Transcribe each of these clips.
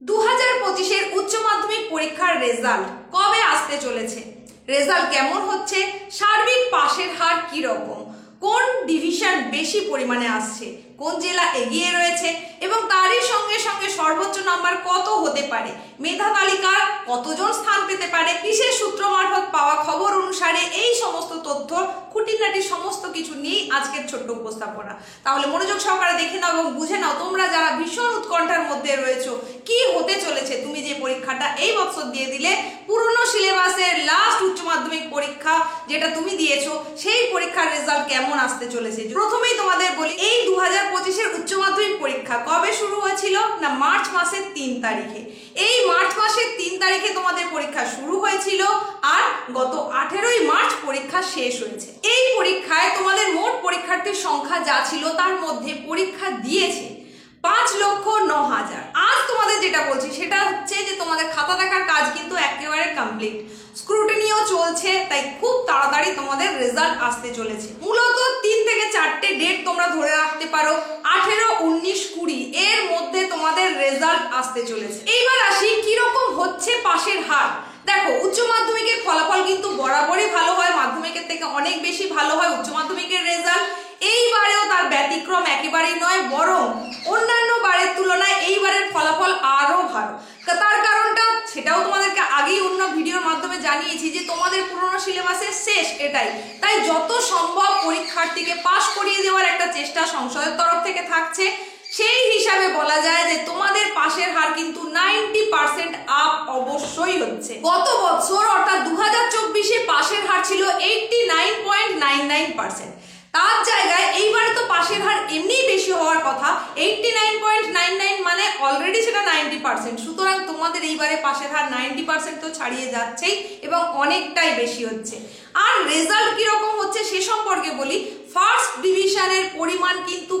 2025-এর উচ্চ মাধ্যমিক পরীক্ষার রেজাল্ট কবে আসতে চলেছে? রেজাল্ট কেমন হচ্ছে? সার্বিক পাশের হার কি রকম? কোন ডিভিশন বেশি পরিমাণে আসছে? কোন জেলা এগিয়ে রয়েছে? এবং তারই সঙ্গে সঙ্গে সর্বোচ্চ নাম্বার কত হতে পারে? মেধা তালিকার কতজন স্থান পেতে পারে? বিশেষ সূত্র মারফত পাওয়া খবর অনুসারে এই সমস্ত তথ্য খুঁটিনাটি সমস্ত কিছু নিয়ে আজকের ছোট্ট উপস্থাপনা। তাহলে মনোযোগ সহকারে দেখে নাও এবং বুঝে নাও, তোমরা যারা ভীষণ উৎকণ্ঠার মধ্যে রয়েছো কি হতে চলেছে, তুমি যে পরীক্ষাটা এই বছর দিয়ে দিলে, পুরনো সিলেবাসের লাস্ট উচ্চ মাধ্যমিক পরীক্ষা যেটা তুমি দিয়েছো, সেই পরীক্ষার রেজাল্ট কেমন আসতে চলেছে। প্রথমেই তোমাদের বলি, এই 2025-এর উচ্চ মাধ্যমিক পরীক্ষা কবে শুরু হয়েছিল? না, মার্চ মাসের 3 তারিখে। এই মার্চ মাসের 3 তারিখে তোমাদের পরীক্ষা শুরু হয়েছিল আর গত 18ই মার্চ পরীক্ষা শেষ হয়েছে। এই পরীক্ষায় তোমাদের মোট পরীক্ষার্থীর সংখ্যা যা ছিল তার মধ্যে পরীক্ষা দিয়েছে 5,09,000। আজ তোমাদের যেটা বলছি সেটা হচ্ছে যে তোমাদের খাতা দেখার কাজ কিন্তু একেবারে কমপ্লিট, স্ক্রুটিনিও চলছে, তাই খুব তাড়াতাড়ি তোমাদের রেজাল্ট আসতে চলেছে। মূলত 3 থেকে 4টে ডেট তোমরা ধরে রাখতে পারো, 18, 19, 20 এর মধ্যে তোমাদের রেজাল্ট আসতে চলেছে। এইবার আসি কিরকম হচ্ছে পাশের হার। দেখো, উচ্চ মাধ্যমিকের ফলাফল কিন্তু বরাবরই ভালো হয়, মাধ্যমিকের থেকে অনেক বেশি ভালো হয় উচ্চ মাধ্যমিকের রেজাল্ট। এইবারেও তার ব্যতিক্রম একেবারেই নয়, বরং অন্যান্য বারের তুলনায় এইবারের ফলাফল আরো ভালো। তার কারণটা সেটাও তোমাদেরকে আগেই অন্য ভিডিওর মাধ্যমে জানিয়েছি যে তোমাদের পুরনো সিলেবাসের শেষ এটাই, তাই যত সম্ভব পরীক্ষার্থীকে পাস করিয়ে দেওয়ার একটা চেষ্টা সংসদের তরফ থেকে থাকছে। সেই হিসাবে বলা যায় যে তোমাদের পাশের হার কিন্তু 90% আপ অবশ্যই হচ্ছে। গত বছর অর্থাৎ 2024-এ পাশের হার ছিল 89.99%। তার জায়গায় এইবারে তো পাশের হার এমনিই বেশি হওয়ার কথা, 89.99 মানে অলরেডি সেটা 90%। সুতরাং তোমাদের এইবারে পাশের হার 90% তো ছাড়িয়ে যাচ্ছেই এবং অনেকটাই বেশি হচ্ছে। আর রেজাল্ট কিরকম হচ্ছে সে সম্পর্কে বলি। ফার্স্ট ডিভিশনের পরিমাণ কিন্তু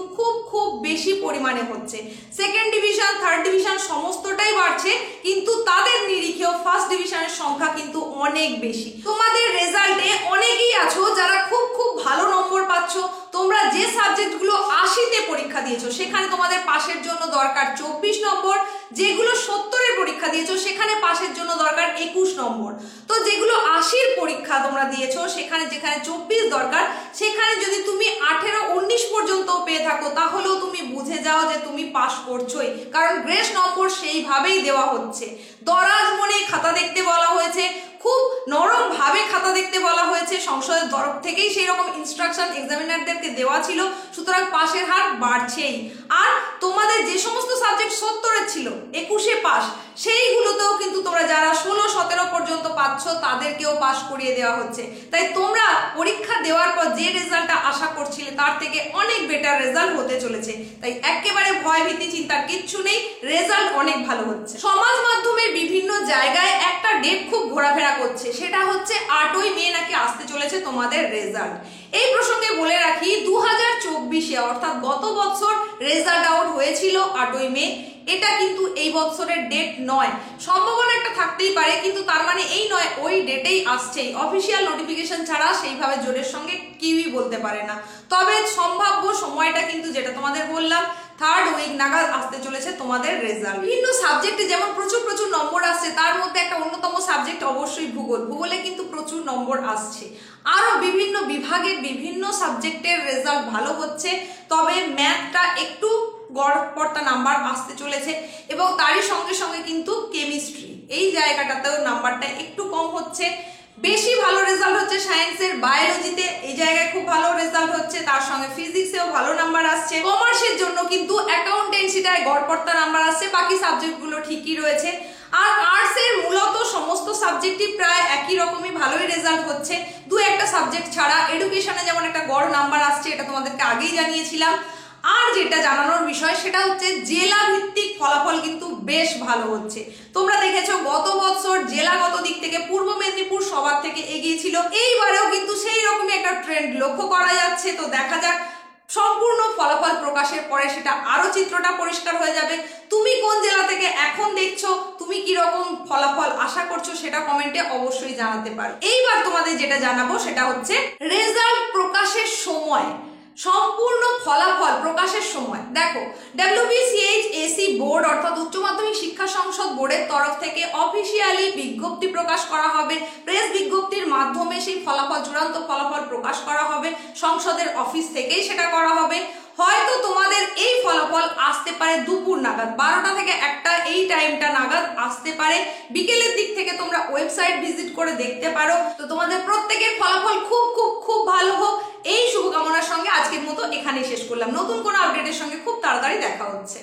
খুব বেশি পরিমাণে হচ্ছে, সেকেন্ড ডিভিশন, থার্ড ডিভিশন সমস্তটাই বাড়ছে, কিন্তু তাদের নিরিখেও ফার্স্ট ডিভিশনের সংখ্যা কিন্তু অনেক বেশি। তোমাদের রেজাল্টে অনেকেই আছো যারা খুব ভালো নম্বর পাচ্ছ। তোমরা যে সাবজেক্টগুলো 80-তে পরীক্ষা দিয়েছো সেখানে তোমাদের পাশের জন্য দরকার 24 নম্বর, যেগুলো 70-এর পরীক্ষা দিয়েছো সেখানে পাশের জন্য দরকার 21 নম্বর। তো যেগুলো 80-র পরীক্ষা তোমরা দিয়েছো সেখানে যেখানে 24 দরকার, সেখানে যদি তুমি 18, 19 পর্যন্ত পেয়ে থাকো তাহলেও তুমি বুঝে যাও যে তুমি পাস করছোই, কারণ গ্রেস নম্বর সেইভাবেই দেওয়া হচ্ছে। দরাজ মনে খাতা দেখতে বলা হয়েছে, খুব নরম ভাবে খাতা দেখতে বলা হয়েছে, সংসদের তরফ থেকেই সেই রকম ইনস্ট্রাকশন এক্সামিনারদেরকে দেওয়া ছিল। সুতরাং পাশের হার বাড়ছেই। আর তোমাদের যে সমস্ত সাবজেক্ট 70-এর ছিল 21-এ পাস, সেইগুলোতেও কিন্তু তোমরা যারা 16, 17 পর্যন্ত পাচ্ছ তাদেরকেও পাস করিয়ে দেওয়া হচ্ছে। তাই তোমরা পরীক্ষা দেওয়ার পর যে রেজাল্টটা আশা করছিলে তার থেকে অনেক বেটার রেজাল্ট হতে চলেছে। তাই একেবারে ভয় ভীতি চিন্তার কিচ্ছু নেই, রেজাল্ট অনেক ভালো হচ্ছে। সমাজ মাধ্যমের বিভিন্ন জায়গায় একটা ডেট খুব ঘোরাফেরা করছে, সেটা হচ্ছে 8ই মে নাকি আসতে চলেছে তোমাদের রেজাল্ট। এই প্রসঙ্গে বলে রাখি, 2024-এ অর্থাৎ গত বছর রেজাল্ট আউট হয়েছিল 8ই মে। এটা কিন্তু এই বছরের ডেট নয়, সম্ভাবনা একটা থাকতেই পারে, কিন্তু তার মানে এই নয় ওই ডেটেই আসছেই। অফিসিয়াল নোটিফিকেশন ছাড়া সেইভাবে জোরের সঙ্গে কেউই বলতে পারে না। তবে সম্ভাব্য সময়টা কিন্তু যেটা তোমাদের বললাম, থার্ড উইক নাগাদ আসতে চলেছে তোমাদের রেজাল্ট। বিভিন্ন সাবজেক্টে যেমন প্রচুর নম্বর আসছে, তার মধ্যে একটা অন্যতম সাবজেক্ট অবশ্যই ভূগোল। ভূগোলে কিন্তু প্রচুর নম্বর আসছে। আরো বিভিন্ন বিভাগের বিভিন্ন সাবজেক্টের রেজাল্ট ভালো হচ্ছে, তবে ম্যাথটা একটু গড়পড়তা নাম্বার আসতে চলেছে এবং তারই সঙ্গে সঙ্গে কিন্তু কেমিস্ট্রি এই জায়গাটাতেও নাম্বারটা একটু কম হচ্ছে। বেশি ভালো রেজাল্ট হচ্ছে সায়েন্সের, বায়োলজিতে এই জায়গায় খুব ভালো রেজাল্ট হচ্ছে, তার সঙ্গে ফিজিক্সেও ভালো নাম্বার আসছে। কমার্সের জন্য কিন্তু অ্যাকাউন্টেন্সিটায় গড়পড়তা নাম্বার আসছে, বাকি সাবজেক্টগুলো ঠিকই রয়েছে। আর আর্টসের মূলত সমস্ত সাবজেক্টই প্রায় একই রকমই ভালোই রেজাল্ট হচ্ছে, 2-একটা সাবজেক্ট ছাড়া। এডুকেশনে যেমন একটা গড় নাম্বার আসছে, এটা তোমাদেরকে আগেই জানিয়েছিলাম। আর যেটা জানানোর বিষয় সেটা হচ্ছে জেলা ভিত্তিক ফলাফল কিন্তু বেশ ভালো হচ্ছে। তোমরা দেখেছো গত বছর জেলাগত দিক থেকে পূর্ব মেদিনীপুর সবার থেকে এগিয়ে ছিল, এইবারেও কিন্তু সেই রকমই একটা ট্রেন্ড লক্ষ্য করা যাচ্ছে। তো দেখা যাক, সম্পূর্ণ ফলাফল প্রকাশের পরে সেটা আরো চিত্রটা পরিষ্কার হয়ে যাবে। তুমি কোন জেলা থেকে এখন দেখছো, তুমি কি রকম ফলাফল আশা করছো সেটা কমেন্টে অবশ্যই জানাতে পারো। এইবার তোমাদের যেটা জানাবো সেটা হচ্ছে রেজাল্ট প্রকাশের সময়, সম্পূর্ণ ফলাফল প্রকাশের সময়। দেখো, WBCHAC বোর্ড অর্থাৎ উচ্চ মাধ্যমিক শিক্ষা সংসদ বোর্ডের তরফ থেকে অফিসিয়ালি বিজ্ঞপ্তি প্রকাশ করা হবে। প্রেস বিজ্ঞপ্তির মাধ্যমে সেই ফলাফল, চূড়ান্ত ফলাফল প্রকাশ করা হবে। সংসদের অফিস থেকেই সেটা করা হবে। হয়তো তোমাদের এই ফলাফল আসতে পারে দুপুর নাগাদ, 12টা থেকে 1টা, এই টাইমটা নাগাদ আসতে পারে। বিকেলের দিক থেকে তোমরা ওয়েবসাইট ভিজিট করে দেখতে পারো। তো তোমাদের প্রত্যেকের ফলাফল খুব খুব খুব ভালো হোক, এই শুভকামনার সঙ্গে আজকের মতো এখানেই শেষ করলাম। নতুন কোনো আপডেটের সঙ্গে খুব তাড়াতাড়ি দেখা হচ্ছে।